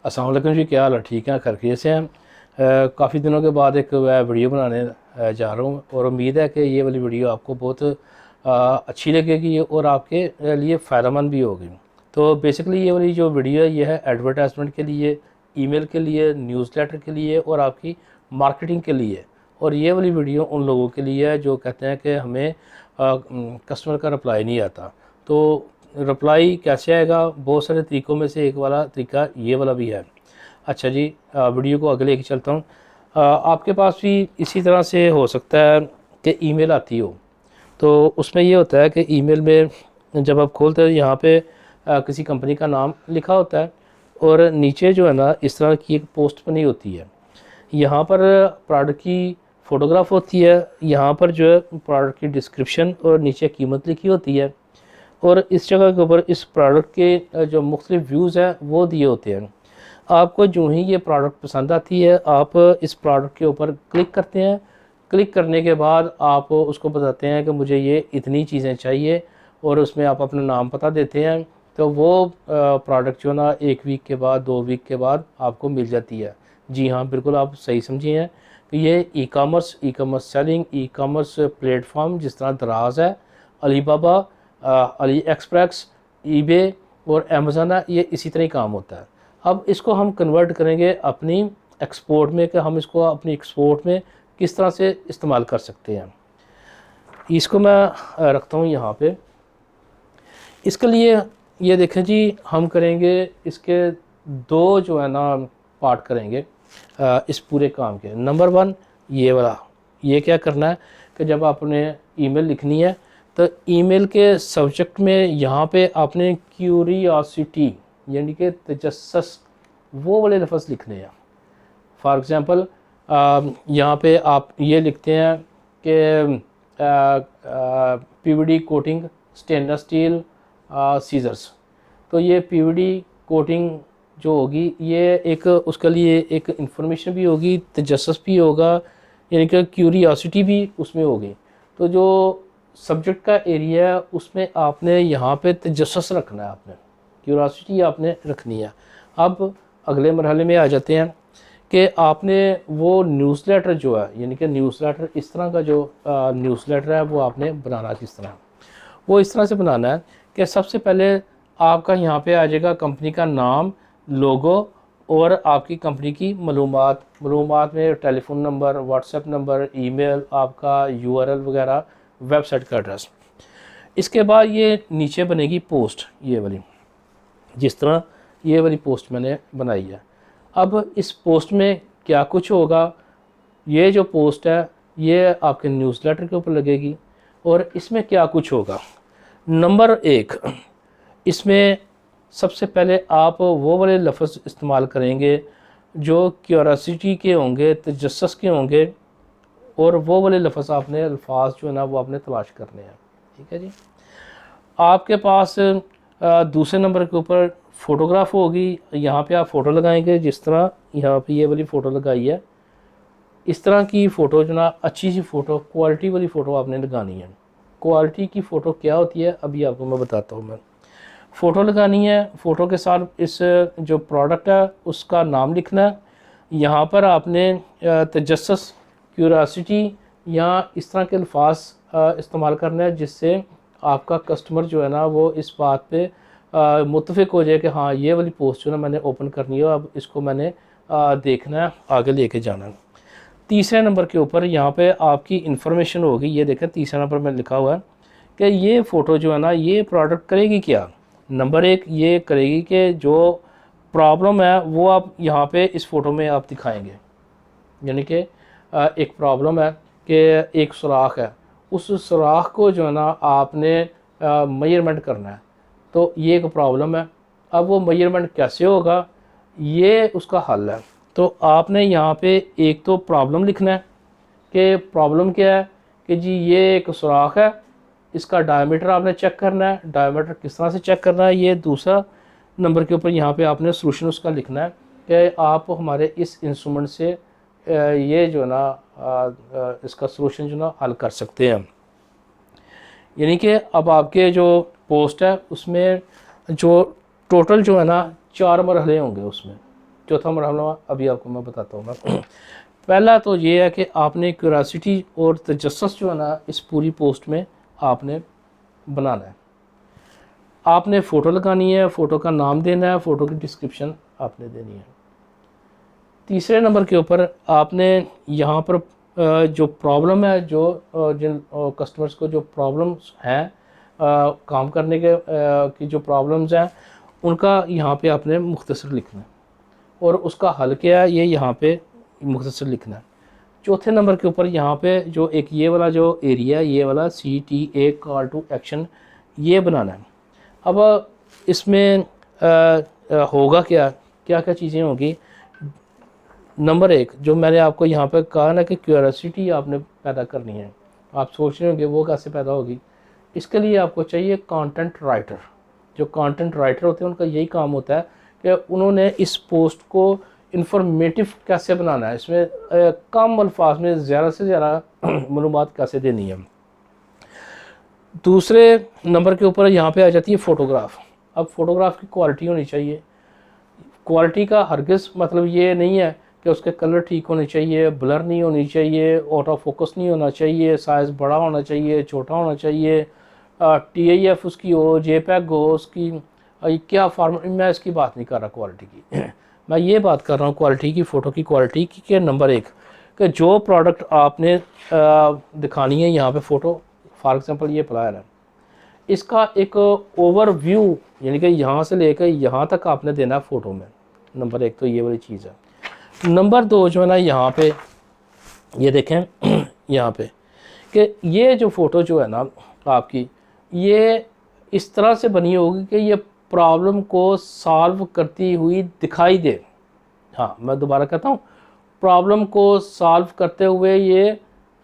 अस्सलाम वालेकुम जी, क्या हाल है? ठीक है, खैरियत से हैं। काफ़ी दिनों के बाद एक वीडियो बनाने जा रहा हूँ और उम्मीद है कि ये वाली वीडियो आपको बहुत अच्छी लगेगी और आपके लिए फ़ायदेमंद भी होगी। तो बेसिकली ये वाली जो वीडियो है ये है एडवर्टाइजमेंट के लिए, ईमेल के लिए, न्यूज़लेटर के लिए और आपकी मार्केटिंग के लिए। और ये वाली वीडियो उन लोगों के लिए है जो कहते हैं कि हमें कस्टमर का रिप्लाई नहीं आता। तो रिप्लाई कैसे आएगा? बहुत सारे तरीक़ों में से एक वाला तरीका ये वाला भी है। अच्छा जी, वीडियो को आगे लेके चलता हूँ। आपके पास भी इसी तरह से हो सकता है कि ईमेल आती हो, तो उसमें ये होता है कि ईमेल में जब आप खोलते हो यहाँ पे किसी कंपनी का नाम लिखा होता है और नीचे जो है ना इस तरह की एक पोस्ट बनी होती है। यहाँ पर प्रोडक्ट की फ़ोटोग्राफ होती है, यहाँ पर जो है प्रोडक्ट की डिस्क्रिप्शन और नीचे कीमत लिखी होती है और इस जगह के ऊपर इस प्रोडक्ट के जो मुख्तलिफ व्यूज़ हैं वो दिए होते हैं। आपको जो ही ये प्रोडक्ट पसंद आती है आप इस प्रोडक्ट के ऊपर क्लिक करते हैं। क्लिक करने के बाद आप उसको बताते हैं कि मुझे ये इतनी चीज़ें चाहिए और उसमें आप अपना नाम पता देते हैं। तो वो प्रोडक्ट जो ना 1 वीक के बाद 2 वीक के बाद आपको मिल जाती है। जी हाँ, बिल्कुल आप सही समझे हैं कि ये e commerce selling, e commerce platform जिस तरह दराज है, अलीबाबा, अली एक्सप्रेस, ईबे और अमेज़न है, ये इसी तरह ही काम होता है। अब इसको हम कन्वर्ट करेंगे अपनी एक्सपोर्ट में कि हम इसको अपनी एक्सपोर्ट में किस तरह से इस्तेमाल कर सकते हैं। इसको मैं रखता हूँ यहाँ पे। इसके लिए ये देखें जी, हम करेंगे इसके 2 जो है ना पार्ट करेंगे इस पूरे काम के। नंबर 1 ये वाला, ये क्या करना है कि जब आपने ईमेल लिखनी है तो ईमेल के सब्जेक्ट में यहाँ पे आपने क्यूरियोसिटी यानी कि तजस्सुस वो वाले लफ्ज़ लिखने हैं। फॉर एग्ज़ाम्पल यहाँ पे आप ये लिखते हैं कि PVD coating stainless steel scissors. तो ये पीवीडी कोटिंग जो होगी ये एक उसके लिए एक इंफॉर्मेशन भी होगी, तजस्सुस भी होगा, यानी कि क्यूरियोसिटी भी उसमें होगी। तो जो सब्जेक्ट का एरिया है उसमें आपने यहाँ पे तजस्सुस रखना है, आपने क्यूरियोसिटी आपने रखनी है। अब अगले मरहले में आ जाते हैं कि आपने वो न्यूज़लेटर जो है, यानी कि न्यूज़लेटर इस तरह का जो न्यूज़लेटर है वो आपने बनाना किस तरह, वो इस तरह से बनाना है कि सबसे पहले आपका यहाँ पे आ जाएगा कंपनी का नाम, लोगो और आपकी कंपनी की मालूमात में telephone number, WhatsApp number, email, आपका यूआरएल वगैरह, वेबसाइट का एड्रेस। इसके बाद ये नीचे बनेगी पोस्ट, ये वाली, जिस तरह ये वाली पोस्ट मैंने बनाई है। अब इस पोस्ट में क्या कुछ होगा, ये जो पोस्ट है ये आपके न्यूज़लेटर के ऊपर लगेगी और इसमें क्या कुछ होगा। नंबर 1, इसमें सबसे पहले आप वो वाले लफ्ज़ इस्तेमाल करेंगे जो क्यूरियोसिटी के होंगे, तजस्सुस के होंगे और वो वाले लफ्ज़ आपने अल्फाज जो है ना वो आपने तलाश करने हैं। ठीक है जी। आपके पास दूसरे नंबर के ऊपर फ़ोटोग्राफ होगी। यहाँ पे आप फ़ोटो लगाएंगे, जिस तरह यहाँ पे ये वाली फ़ोटो लगाई है, इस तरह की फ़ोटो जो ना अच्छी सी फ़ोटो, क्वालिटी वाली फ़ोटो आपने लगानी है। क्वालिटी की फ़ोटो क्या होती है अभी आपको मैं बताता हूँ। मैं फ़ोटो लगानी है, फ़ोटो के साथ इस जो प्रोडक्ट है उसका नाम लिखना है। यहाँ पर आपने तजस्सुस, क्यूरियोसिटी या इस तरह के अल्फाज इस्तेमाल करना है जिससे आपका कस्टमर जो है ना वो इस बात पे मुत्तफ़िक हो जाए कि हाँ ये वाली पोस्ट जो है ना मैंने ओपन करनी है, अब इसको मैंने देखना है, आगे लेके जाना है। तीसरे नंबर के ऊपर यहाँ पे आपकी इन्फॉर्मेशन होगी। ये देखें तीसरा नंबर में लिखा हुआ है कि ये फ़ोटो जो है ना ये प्रोडक्ट करेगी क्या। नंबर 1 ये करेगी कि जो प्रॉब्लम है वो आप यहाँ पे इस फ़ोटो में आप दिखाएंगे। यानी कि एक प्रॉब्लम है कि एक सुराख है, उस सुराख को जो है ना आपने मेजरमेंट करना है। तो ये एक प्रॉब्लम है। अब वो मेजरमेंट कैसे होगा, ये उसका हल है। तो आपने यहाँ पे एक तो प्रॉब्लम लिखना है कि प्रॉब्लम क्या है कि जी ये एक सुराख है, इसका डायमीटर आपने चेक करना है। डायमीटर किस तरह से चेक करना है, ये दूसरा नंबर के ऊपर यहाँ पे आपने सोल्यूशन उसका लिखना है कि आप हमारे इस इंस्ट्रूमेंट से ये जो ना इसका सोल्यूशन जो ना हल कर सकते हैं। यानी कि अब आपके जो पोस्ट है उसमें जो टोटल जो है ना 4 मरहले होंगे उसमें। चौथा मरहला अभी आपको मैं बताता हूँ मैं। पहला तो ये है कि आपने क्यूरासिटी और तजस्सुस जो है ना इस पूरी पोस्ट में आपने बनाना है। आपने फ़ोटो लगानी है, फ़ोटो का नाम देना है, फ़ोटो की डिस्क्रिप्शन आपने देनी है। तीसरे नंबर के ऊपर आपने यहाँ पर जो प्रॉब्लम है, जो जिन कस्टमर्स को जो प्रॉब्लम्स हैं काम करने के की जो प्रॉब्लम्स हैं उनका यहाँ पे आपने मुख्तसर लिखना है और उसका हल क्या है ये यहाँ पे मुख्तसर लिखना है। चौथे नंबर के ऊपर यहाँ पे जो एक ये वाला जो एरिया, ये वाला CTA कॉल टू एक्शन, ये बनाना है। अब इसमें होगा क्या क्या क्या चीज़ें होगी। नंबर एक, जो मैंने आपको यहाँ पे कहा ना कि क्यूरियोसिटी आपने पैदा करनी है। आप सोच रहे होंगे वो कैसे पैदा होगी। इसके लिए आपको चाहिए कंटेंट राइटर। जो कंटेंट राइटर होते हैं उनका यही काम होता है कि उन्होंने इस पोस्ट को इंफॉर्मेटिव कैसे बनाना है, इसमें कम अल्फाज में ज़्यादा से ज़्यादा मालूमात कैसे देनी है। दूसरे नंबर के ऊपर यहाँ पे आ जाती है फ़ोटोग्राफ। अब फ़ोटोग्राफ की क्वालिटी होनी चाहिए। क्वालिटी का हरगिज़ मतलब ये नहीं है कि उसके कलर ठीक होने चाहिए, ब्लर नहीं होनी चाहिए, आउट ऑफ फोकस नहीं होना चाहिए, साइज़ बड़ा होना चाहिए, छोटा होना चाहिए, TIF उसकी हो, JPEG हो उसकी, क्या फॉर्मेट, मैं इसकी बात नहीं कर रहा क्वालिटी की मैं ये बात कर रहा हूँ क्वालिटी की, फ़ोटो की क्वालिटी की। कि नंबर एक कि जो प्रोडक्ट आपने दिखानी है यहाँ पे फ़ोटो, फॉर एग्ज़ाम्पल ये प्लायर है, इसका एक ओवरव्यू यानी कि यहाँ से लेकर यहाँ तक आपने देना है फ़ोटो में। नंबर एक तो ये वाली चीज़ है। नंबर दो जो है ना यहाँ पे ये देखें यहाँ पे कि ये जो फ़ोटो जो है ना आपकी, ये इस तरह से बनी होगी कि ये प्रॉब्लम को सॉल्व करती हुई दिखाई दे। हाँ, मैं दोबारा कहता हूँ, प्रॉब्लम को सॉल्व करते हुए ये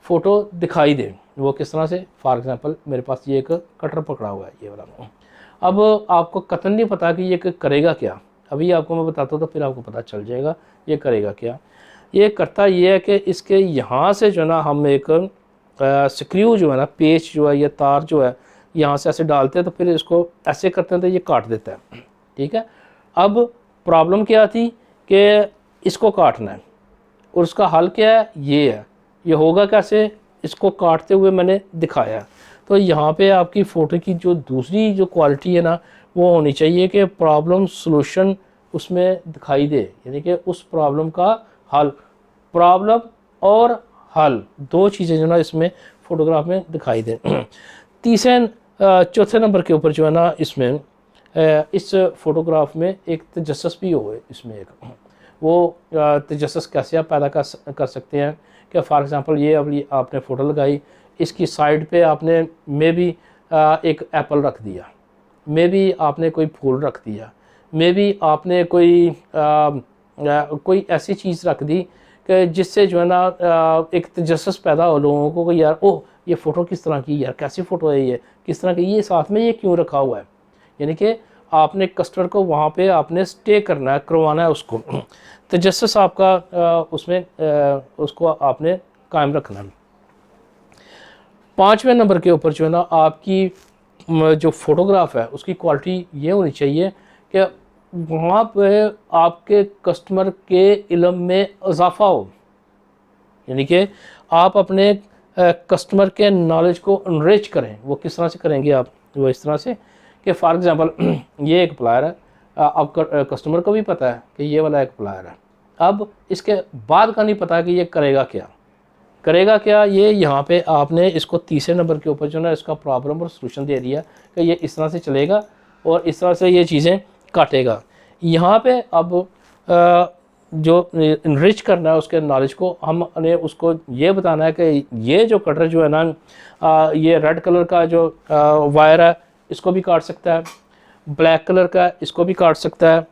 फ़ोटो दिखाई दे। वो किस तरह से, फॉर एग्ज़ाम्पल मेरे पास ये एक कटर पकड़ा हुआ है ये वाला। अब आपको कतई नहीं पता कि ये करेगा क्या, अभी आपको मैं बताता हूँ तो फिर आपको पता चल जाएगा ये करेगा क्या। ये करता ये है कि इसके यहाँ से जो है ना हम एक स्क्रू जो है ना, पेच जो है या तार जो है यहाँ से ऐसे डालते हैं, तो फिर इसको ऐसे करते हैं तो ये काट देता है। ठीक है, अब प्रॉब्लम क्या थी कि इसको काटना है और उसका हल क्या है, ये होगा कैसे, इसको काटते हुए मैंने दिखाया। तो यहाँ पे आपकी फ़ोटो की जो दूसरी जो क्वालिटी है ना वो होनी चाहिए कि प्रॉब्लम सॉल्यूशन उसमें दिखाई दे, यानी कि उस प्रॉब्लम का हल, प्रॉब्लम और हल दो चीज़ें जो ना इसमें फ़ोटोग्राफ में दिखाई दे। तीसरे चौथे नंबर के ऊपर जो है ना इसमें इस फ़ोटोग्राफ में एक तजस्सुस भी हो, इसमें एक वो तजस्सुस कैसे आप पैदा कर सकते हैं कि फॉर एग्ज़ाम्पल ये अभी आपने फ़ोटो लगाई, इसकी साइड पे आपने मे बी एक एप्पल रख दिया, मे बी आपने कोई फूल रख दिया, मे बी आपने कोई ऐसी चीज़ रख दी कि जिससे जो है ना एक तजस्सुस पैदा हो लोगों को कि यार ओह ये फ़ोटो किस तरह की, यार कैसी फ़ोटो है ये, किस तरह की, ये साथ में ये क्यों रखा हुआ है। यानी कि आपने कस्टमर को वहाँ पे आपने स्टे करना है, करवाना है उसको, तजस्सुस आपका उसमें उसको आपने कायम रखना है। पाँचवें नंबर के ऊपर जो है ना आपकी जो फ़ोटोग्राफ है उसकी क्वालिटी ये होनी चाहिए कि वहाँ पे आपके कस्टमर के इल्म में इजाफ़ा हो, यानी कि आप अपने कस्टमर के नॉलेज को इनरिच करें। वो किस तरह से करेंगे आप, वो इस तरह से कि फॉर एग्ज़ाम्पल ये एक प्लायर है, आप कस्टमर को भी पता है कि ये वाला एक प्लायर है, अब इसके बाद का नहीं पता कि ये करेगा क्या, ये यहाँ पे आपने इसको तीसरे नंबर के ऊपर जो ना इसका प्रॉब्लम और सलूशन दे दिया कि ये इस तरह से चलेगा और इस तरह से ये चीज़ें काटेगा। यहाँ पे अब जो इनरिच करना है उसके नॉलेज को, हमने उसको ये बताना है कि ये जो कटर जो है ना ये रेड कलर का जो वायर है इसको भी काट सकता है, ब्लैक कलर का इसको भी काट सकता है,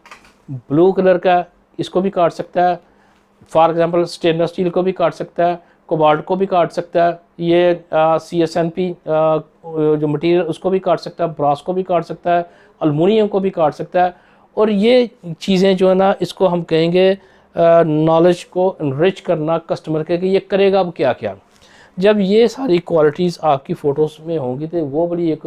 ब्लू कलर का इसको भी काट सकता है, फॉर एग्ज़ाम्पल स्टेनलेस स्टील को भी काट सकता है, कोबाल्ट को भी काट सकता है, ये CSNP जो मटेरियल उसको भी काट सकता है, ब्रास को भी काट सकता है, अलमुनियम को भी काट सकता है। और ये चीज़ें जो है ना इसको हम कहेंगे नॉलेज को इनरिच करना कस्टमर के कि ये करेगा अब क्या क्या। जब ये सारी क्वालिटीज़ आपकी फ़ोटोज़ में होंगी तो वो बड़ी एक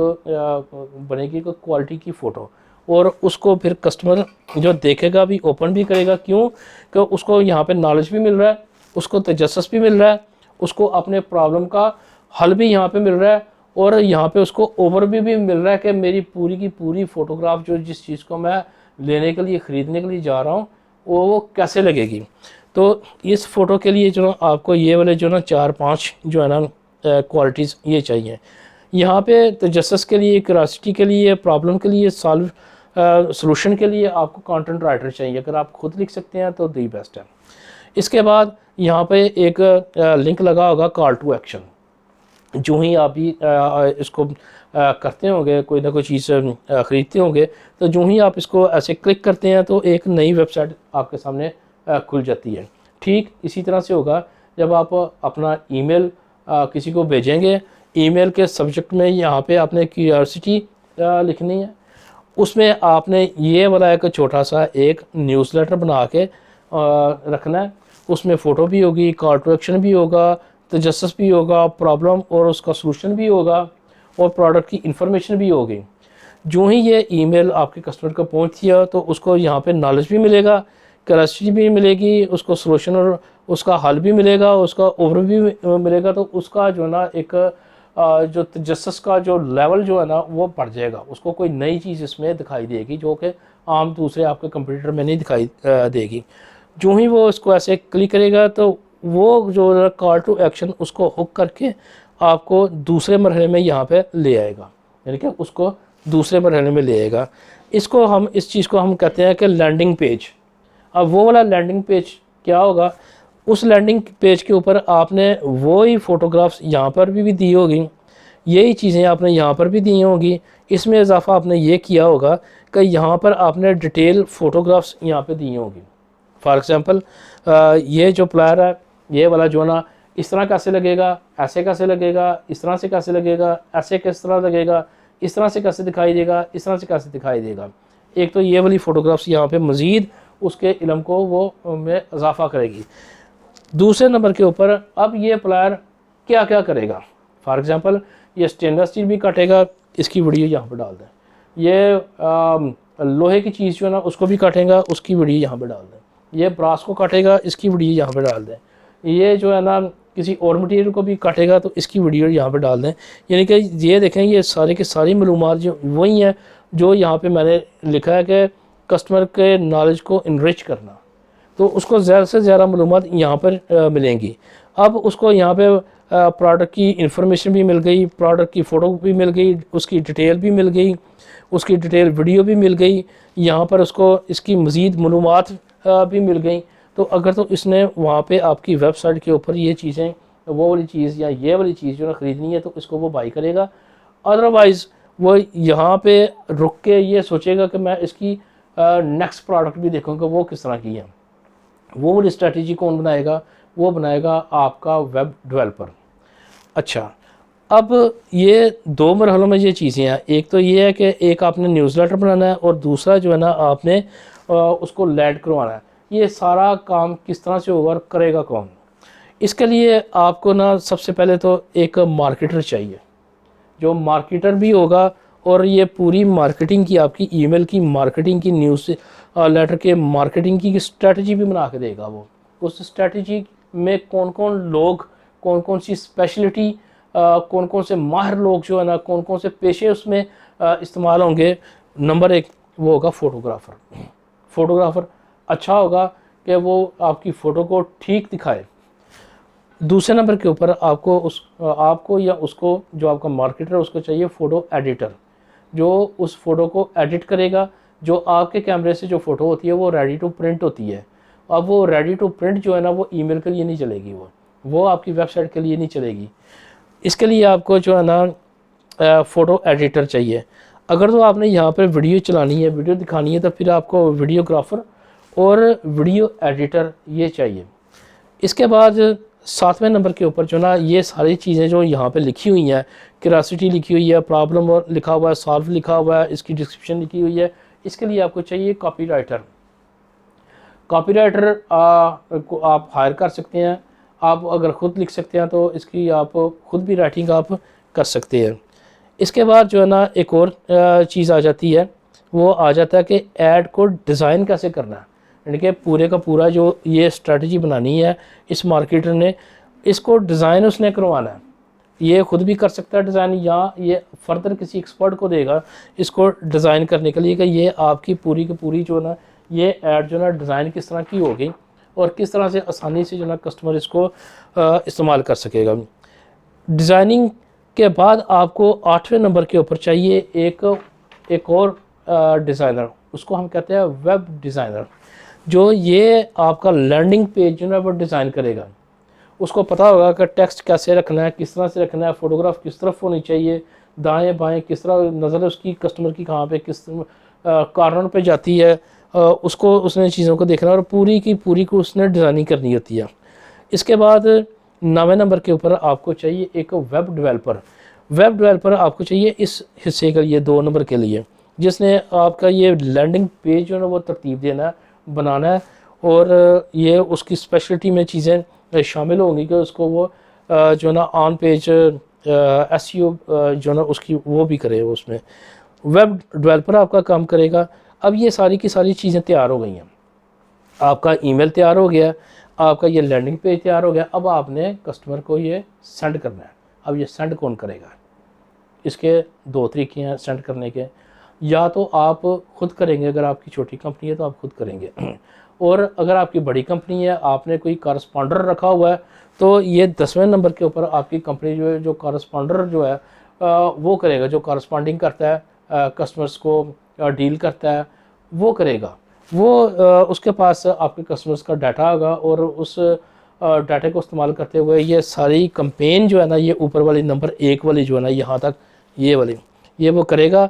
बनेगी एक क्वालिटी की फ़ोटो। और उसको फिर कस्टमर जो देखेगा भी, ओपन भी करेगा। क्यों? कि उसको यहाँ पे नॉलेज भी मिल रहा है, उसको तजस्सुस भी मिल रहा है, उसको अपने प्रॉब्लम का हल भी यहाँ पे मिल रहा है, और यहाँ पे उसको ओवरव्यू भी मिल रहा है कि मेरी पूरी की पूरी फ़ोटोग्राफ जो जिस चीज़ को मैं लेने के लिए, ख़रीदने के लिए जा रहा हूँ, वो कैसे लगेगी। तो इस फ़ोटो के लिए जो ना आपको ये वाले जो ना 4-5 जो है ना क्वालिटीज़ ये चाहिए। यहाँ पे तजस्सुस के लिए, क्यूरियोसिटी के लिए, प्रॉब्लम के लिए, सॉल्व सॉल्यूशन के लिए आपको कंटेंट राइटर चाहिए। अगर आप खुद लिख सकते हैं तो दी बेस्ट है। इसके बाद यहाँ पे एक लिंक लगा होगा कॉल टू एक्शन। जो ही आप भी इसको करते होंगे, कोई ना कोई चीज़ ख़रीदते होंगे, तो जो ही आप इसको ऐसे क्लिक करते हैं तो एक नई वेबसाइट आपके सामने खुल जाती है। ठीक इसी तरह से होगा जब आप अपना ईमेल किसी को भेजेंगे। ईमेल के सब्जेक्ट में यहाँ पे आपने क्यूरियोसिटी लिखनी है, उसमें आपने ये वाला एक छोटा सा एक न्यूज़लेटर बना के रखना है। उसमें फ़ोटो भी होगी, कॉल टू एक्शन भी होगा, तजस्सुस भी होगा, प्रॉब्लम और उसका सलूशन भी होगा, और प्रोडक्ट की इंफॉर्मेशन भी होगी। जो ही ये ईमेल आपके कस्टमर को पहुँचती है तो उसको यहाँ पे नॉलेज भी मिलेगा, क्यूरियोसिटी भी मिलेगी, उसको सलूशन और उसका हल भी मिलेगा, उसका ओवरव्यू भी मिलेगा। तो उसका जो ना एक जो तजस्सुस का जो लेवल जो है ना वो बढ़ जाएगा। उसको कोई नई चीज़ इसमें दिखाई देगी जो कि आम दूसरे आपके कंप्यूटर में नहीं दिखाई देगी। जो ही वो इसको ऐसे क्लिक करेगा तो वो जो कॉल टू एक्शन उसको हुक करके आपको दूसरे मरहले में यहाँ पे ले आएगा, यानी कि उसको दूसरे मरहले में ले आएगा। इसको हम इस चीज़ को हम कहते हैं कि लैंडिंग पेज। अब वो वाला लैंडिंग पेज क्या होगा? उस लैंडिंग पेज के ऊपर आपने वो ही फ़ोटोग्राफ्स यहाँ पर भी दी होगी, यही चीज़ें आपने यहाँ पर भी दी होगी। इसमें इजाफा आपने ये किया होगा कि यहाँ पर आपने डिटेल फ़ोटोग्राफ्स यहाँ पे दी होगी। फॉर एग्ज़ाम्पल ये जो प्लेयर है, ये वाला जो ना इस तरह कैसे लगेगा, ऐसे कैसे लगेगा, इस तरह से कैसे लगेगा, ऐसे किस तरह लगेगा, इस तरह से कैसे दिखाई देगा, इस तरह से कैसे दिखाई देगा। एक तो ये वाली फ़ोटोग्राफ्स यहाँ पे मज़ीद उसके इल्म को वो में इजाफा करेगी। दूसरे नंबर के ऊपर अब ये प्लेयर क्या क्या करेगा। फॉर एग्ज़ाम्पल ये स्टेनलेस स्टील भी काटेगा, इसकी वीडियो यहाँ पर डाल दें। ये लोहे की चीज़ जो है ना उसको भी काटेगा, उसकी वीडियो यहाँ पर डाल दें। ये ब्रास को काटेगा, इसकी वीडियो यहाँ पर डाल दें। ये जो है ना किसी और मटेरियल को भी काटेगा तो इसकी वीडियो यहाँ पे डाल दें। यानी कि ये देखें, ये सारे के सारी मालूमात जो वही हैं जो यहाँ पे मैंने लिखा है कि कस्टमर के नॉलेज को इनरिच करना। तो उसको ज़्यादा से ज़्यादा मालूमात यहाँ पर मिलेंगी। अब उसको यहाँ पे प्रोडक्ट की इंफॉर्मेशन भी मिल गई, प्रोडक्ट की फ़ोटो भी मिल गई, उसकी डिटेल भी मिल गई, उसकी डिटेल वीडियो भी मिल गई, यहाँ पर उसको इसकी मज़ीद मालूमात भी मिल गई। तो अगर तो इसने वहाँ पे आपकी वेबसाइट के ऊपर ये चीज़ें, वो वाली चीज़ या ये वाली चीज़ जो है ख़रीदनी है तो इसको वो बाई करेगा। अदरवाइज़ वो यहाँ पे रुक के ये सोचेगा कि मैं इसकी नेक्स्ट प्रोडक्ट भी देखूँगा वो किस तरह की है। वो वाली स्ट्रेटजी कौन बनाएगा? वो बनाएगा आपका वेब डेवलपर। अच्छा, अब ये दो मरहलों में ये चीज़ें हैं। एक तो ये है कि एक आपने न्यूज़लेटर बनाना है और दूसरा जो है ना आपने उसको लैंड करवाना है। ये सारा काम किस तरह से होगा और करेगा कौन? इसके लिए आपको ना सबसे पहले तो एक मार्केटर चाहिए, जो मार्केटर भी होगा और ये पूरी मार्केटिंग की, आपकी ईमेल की मार्केटिंग की, न्यूज़ लेटर के मार्केटिंग की स्ट्रेटजी भी बना के देगा। वो उस स्ट्रेटजी में कौन कौन लोग, कौन कौन सी स्पेशलिटी, कौन कौन से माहिर लोग जो है ना, कौन कौन से पेशे उसमें इस्तेमाल होंगे। नंबर एक वो होगा फ़ोटोग्राफ़र। फ़ोटोग्राफ़र अच्छा होगा कि वो आपकी फ़ोटो को ठीक दिखाए। दूसरे नंबर के ऊपर आपको या उसको, जो आपका मार्केटर उसको चाहिए फ़ोटो एडिटर, जो उस फ़ोटो को एडिट करेगा। जो आपके कैमरे से जो फ़ोटो होती है वो रेडी टू प्रिंट होती है। अब वो रेडी टू प्रिंट जो है ना वो ईमेल के लिए नहीं चलेगी, वो आपकी वेबसाइट के लिए नहीं चलेगी। इसके लिए आपको जो है ना फ़ोटो एडिटर चाहिए। अगर तो आपने यहाँ पर वीडियो चलानी है, वीडियो दिखानी है, तो फिर आपको वीडियोग्राफ़र और वीडियो एडिटर ये चाहिए। इसके बाद 7वें नंबर के ऊपर जो ना ये सारी चीज़ें जो यहाँ पे लिखी हुई हैं, क्यूरियोसिटी लिखी हुई है, प्रॉब्लम लिखा हुआ है, सॉल्व लिखा हुआ है, इसकी डिस्क्रिप्शन लिखी हुई है, इसके लिए आपको चाहिए कॉपीराइटर। कॉपीराइटर को आप हायर कर सकते हैं। आप अगर ख़ुद लिख सकते हैं तो इसकी आप ख़ुद भी राइटिंग आप कर सकते हैं। इसके बाद जो है ना एक और चीज़ आ जाती है, वो आ जाता है कि ऐड को डिज़ाइन कैसे करना है, यानी कि पूरे का पूरा जो ये स्ट्रेटजी बनानी है इस मार्केटर ने, इसको डिज़ाइन उसने करवाना है। ये खुद भी कर सकता है डिज़ाइन, या ये फर्दर किसी एक्सपर्ट को देगा इसको डिज़ाइन करने के लिए कि ये आपकी पूरी की पूरी जो ना ये ऐड जो ना डिज़ाइन किस तरह की होगी और किस तरह से आसानी से जो ना कस्टमर इसको इस्तेमाल कर सकेगा। डिज़ाइनिंग के बाद आपको 8वें नंबर के ऊपर चाहिए एक और डिज़ाइनर, उसको हम कहते हैं वेब डिज़ाइनर, जो ये आपका लैंडिंग पेज जो है वो डिज़ाइन करेगा। उसको पता होगा कि टेक्स्ट कैसे रखना है, किस तरह से रखना है, फ़ोटोग्राफ किस तरफ होनी चाहिए, दाएं बाएं किस तरह नज़र उसकी कस्टमर की कहाँ पे किस कॉर्नर पे जाती है, उसको उसने चीज़ों को देखना और पूरी की पूरी को उसने डिज़ाइनिंग करनी होती है। इसके बाद 9वें नंबर के ऊपर आपको चाहिए एक वेब डेवलपर। वेब डेवलपर आपको चाहिए इस हिस्से के लिए 2 नंबर के लिए, जिसने आपका ये लैंडिंग पेज जो है वो तरतीब देना है, बनाना है, और ये उसकी स्पेशलिटी में चीज़ें शामिल होंगी कि उसको वो जो ना ऑन पेज एसईओ जो ना उसकी वो भी करे, उसमें वेब डेवलपर आपका काम करेगा। अब ये सारी की सारी चीज़ें तैयार हो गई हैं, आपका ईमेल तैयार हो गया, आपका ये लैंडिंग पेज तैयार हो गया, अब आपने कस्टमर को ये सेंड करना है। अब ये सेंड कौन करेगा? इसके 2 तरीके हैं सेंड करने के, या तो आप खुद करेंगे, अगर आपकी छोटी कंपनी है तो आप खुद करेंगे और अगर आपकी बड़ी कंपनी है, आपने कोई कॉरस्पॉन्डर रखा हुआ है, तो ये 10वें नंबर के ऊपर आपकी कंपनी जो है, जो कॉरस्पॉन्डर जो है वो करेगा, जो कॉरस्पॉन्डिंग करता है कस्टमर्स को डील करता है, वो करेगा। वो उसके पास आपके कस्टमर्स का डाटा होगा और उस डाटा को इस्तेमाल करते हुए ये सारी कंपेन जो है ना, ये ऊपर वाली नंबर 1 वाली जो है ना, यहाँ तक ये वाली, ये वो करेगा।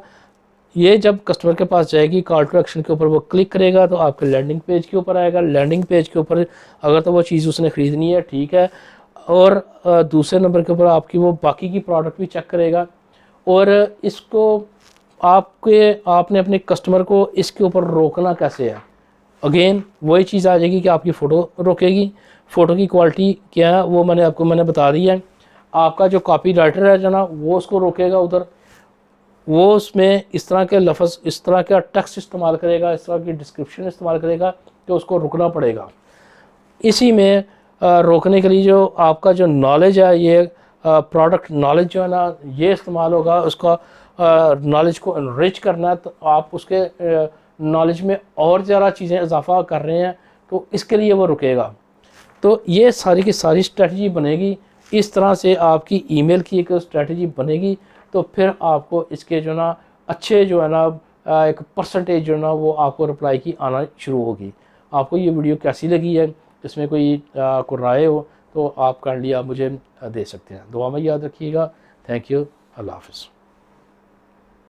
ये जब कस्टमर के पास जाएगी, कॉल टू एक्शन के ऊपर वो क्लिक करेगा तो आपके लैंडिंग पेज के ऊपर आएगा। लैंडिंग पेज के ऊपर अगर तो वो चीज़ उसने ख़रीदनी है, ठीक है, और दूसरे नंबर के ऊपर आपकी वो बाकी की प्रोडक्ट भी चेक करेगा। और इसको आपने अपने कस्टमर को इसके ऊपर रोकना कैसे है, अगेन वही चीज़ आ जाएगी कि आपकी फ़ोटो रोकेगी। फ़ोटो की क्वालिटी क्या है वो मैंने बता दी है। आपका जो कॉपी राइटर है जना, वो उसको रोकेगा उधर, वो उसमें इस तरह के लफ्ज़, इस तरह का टेक्स्ट इस्तेमाल करेगा, इस तरह की डिस्क्रिप्शन इस्तेमाल करेगा कि उसको रुकना पड़ेगा। इसी में रोकने के लिए जो आपका जो नॉलेज है, ये प्रोडक्ट नॉलेज जो है ना, ये इस्तेमाल होगा। उसका नॉलेज को एनरिच करना है, तो आप उसके नॉलेज में और ज़्यादा चीज़ें इजाफा कर रहे हैं, तो इसके लिए वो रुकेगा। तो ये सारी की सारी स्ट्रेटजी बनेगी। इस तरह से आपकी ईमेल की एक स्ट्रेटजी बनेगी, तो फिर आपको इसके जो ना अच्छे जो है ना एक परसेंटेज जो ना वो आपको रिप्लाई की आना शुरू होगी। आपको ये वीडियो कैसी लगी है, इसमें कोई राय हो तो आप काइंडली आप मुझे दे सकते हैं। दुआ में याद रखिएगा। Thank you. अल्लाह हाफ़िज़।